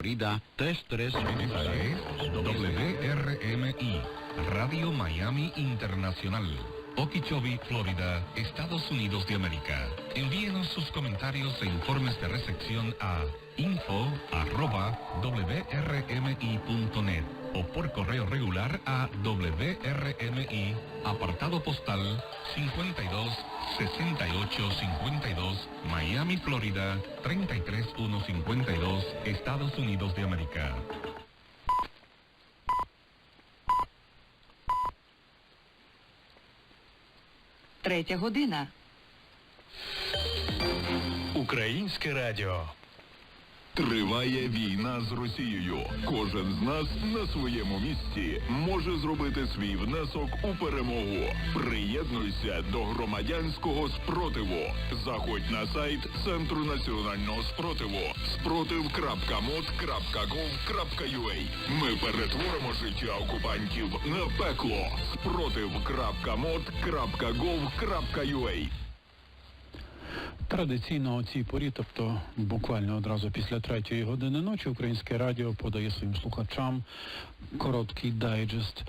Florida 3316. WRMI, Radio Miami Internacional. Okeechobee, Florida, Estados Unidos de América. Envíenos sus comentarios e informes de recepción a info@wrmi.net o por correo regular a WRMI, apartado postal 526852, Miami, Florida 33152, Estados Unidos de América. Третя година. Українське радіо. Триває війна з Росією. Кожен з нас на своєму місці може зробити свій внесок у перемогу. Приєднуйся до громадянського спротиву. Заходь на сайт Центру національного спротиву спротив.mot.gov.ua. Ми перетворимо життя окупантів на пекло. Спротив.mot.gov.ua. Традиційно о цій порі, тобто буквально одразу після 3-ї години ночі, Українське радіо подає своїм слухачам короткий дайджест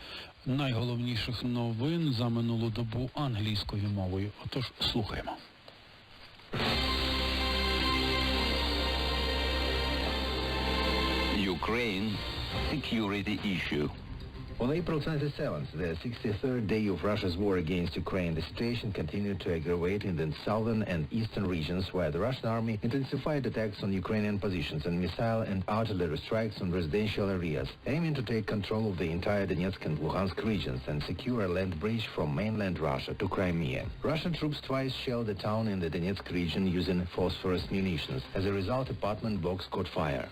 найголовніших новин за минулу добу англійською мовою. Отож, слухаємо. Ukraine security issue. On April 27th, the 63rd day of Russia's war against Ukraine, the situation continued to aggravate in the southern and eastern regions, where the Russian army intensified attacks on Ukrainian positions and missile and artillery strikes on residential areas, aiming to take control of the entire Donetsk and Luhansk regions and secure a land bridge from mainland Russia to Crimea. Russian troops twice shelled a town in the Donetsk region using phosphorus munitions. As a result, apartment blocks caught fire.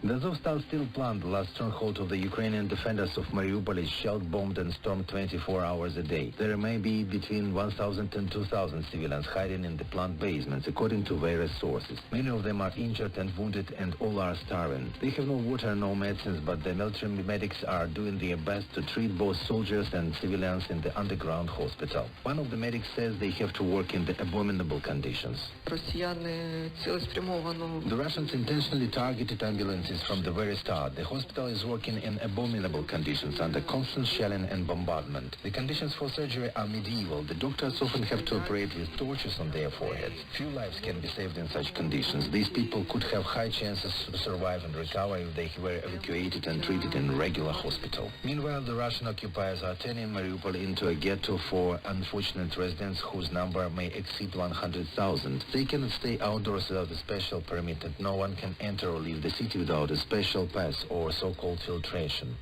The Azovstal steel plant, the last stronghold of the Ukrainian defenders of Mariupol, is shelled, bombed and stormed 24 hours a day. There may be between 1,000 and 2,000 civilians hiding in the plant basements, according to various sources. Many of them are injured and wounded, and all are starving. They have no water, no medicines, but the military medics are doing their best to treat both soldiers and civilians in the underground hospital. One of the medics says they have to work in the abominable conditions. The Russians intentionally targeted ambulances from the very start. The hospital is working in abominable conditions under constant shelling and bombardment. The conditions for surgery are medieval. The doctors often have to operate with torches on their foreheads. Few lives can be saved in such conditions. These people could have high chances to survive and recover if they were evacuated and treated in regular hospital. Meanwhile, the Russian occupiers are turning Mariupol into a ghetto for unfortunate residents whose number may exceed 100,000. They cannot stay outdoors without a special permit, and no one can enter or leave the city without a special pass or so-called filtration.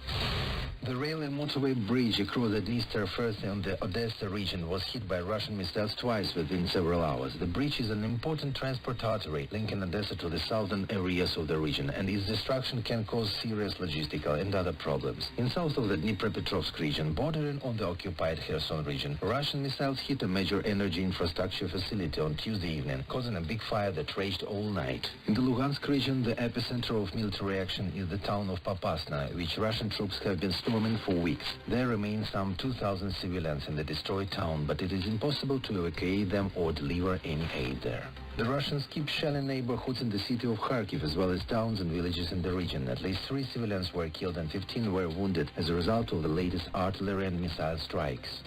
The rail and motorway bridge across the Dniester first in the Odessa region was hit by Russian missiles twice within several hours. The bridge is an important transport artery linking Odessa to the southern areas of the region, and its destruction can cause serious logistical and other problems. In south of the Dnipropetrovsk region, bordering on the occupied Kherson region, Russian missiles hit a major energy infrastructure facility on Tuesday evening, causing a big fire that raged all night. In the Luhansk region, the epicenter of military action is the town of Popasna, which Russian troops have been storming for weeks. There remain some 2,000 civilians in the destroyed town, but it is impossible to evacuate them or deliver any aid there. The Russians keep shelling neighborhoods in the city of Kharkiv, as well as towns and villages in the region. At least 3 civilians were killed and 15 were wounded as a result of the latest artillery and missile strikes.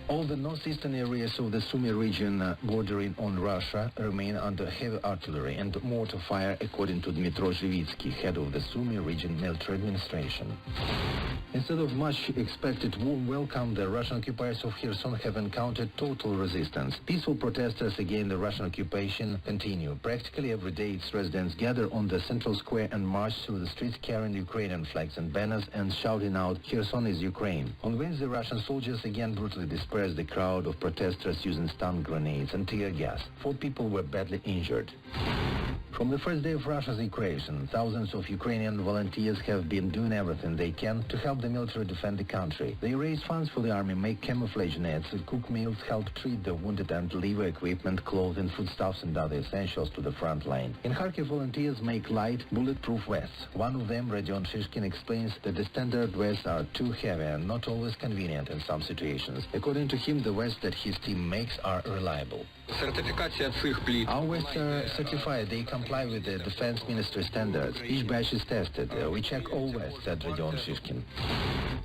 All the northeastern areas of the Sumy region bordering on Russia remain under heavy artillery and mortar fire, according to Dmitro Zhivitsky, head of the Sumy region military administration. Instead of much expected warm welcome, the Russian occupiers of Kherson have encountered total resistance. Peaceful protesters against the Russian occupation continue. Practically every day, its residents gather on the central square and march through the streets carrying Ukrainian flags and banners and shouting out, "Kherson is Ukraine." On Wednesday, Russian soldiers again brutally dispersed the crowd of protesters using stun grenades and tear gas. 4 people were badly injured. From the first day of Russia's aggression, thousands of Ukrainian volunteers have been doing everything they can to help the military defend the country. They raise funds for the army, make camouflage nets, cook meals, help treat the wounded, and deliver equipment, clothing, foodstuffs, and other essentials to the front line. In Kharkiv, volunteers make light, bulletproof vests. One of them, Radion Shishkin, explains that the standard vests are too heavy and not always convenient in some situations. According to him, the vests that his team makes are reliable. Сертифікація цих плит. Our West are certified. They comply with the defense ministry standards. Each batch is tested. We check all West, said Rodion Shishkin.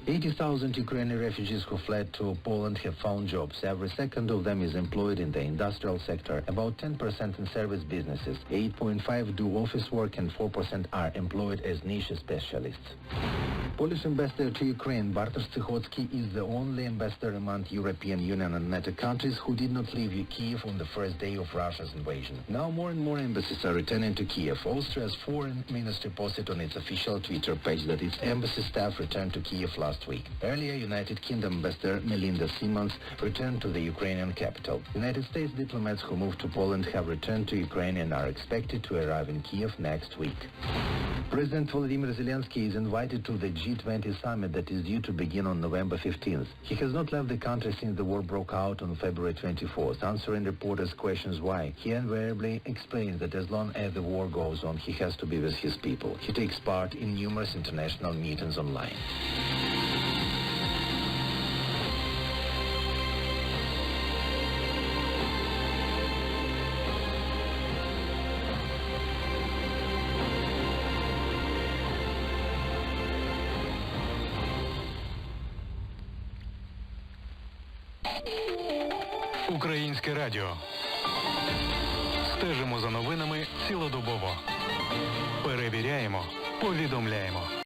80,000 Ukrainian refugees who fled to Poland have found jobs. Every second of them is employed in the industrial sector, about 10% in service businesses, 8.5% do office work, and 4% are employed as niche specialists. Polish ambassador to Ukraine, Bartosz Tsikhotsky, is the only ambassador among European Union and NATO countries who did not leave Kiev on the first day of Russia's invasion. Now more and more embassies are returning to Kiev. Austria's foreign ministry posted on its official Twitter page that its embassy staff returned to Kiev last week. Earlier, United Kingdom ambassador Melinda Simmons returned to the Ukrainian capital. United States diplomats who moved to Poland have returned to Ukraine and are expected to arrive in Kiev next week. President Volodymyr Zelensky is invited to the G20 summit that is due to begin on November 15th. He has not left the country since the war broke out on February 24th. Answering reporters' questions why, he invariably explains that as long as the war goes on, he has to be with his people. He takes part in numerous international meetings online. Українське радіо. Стежимо за новинами цілодобово. Перевіряємо, повідомляємо.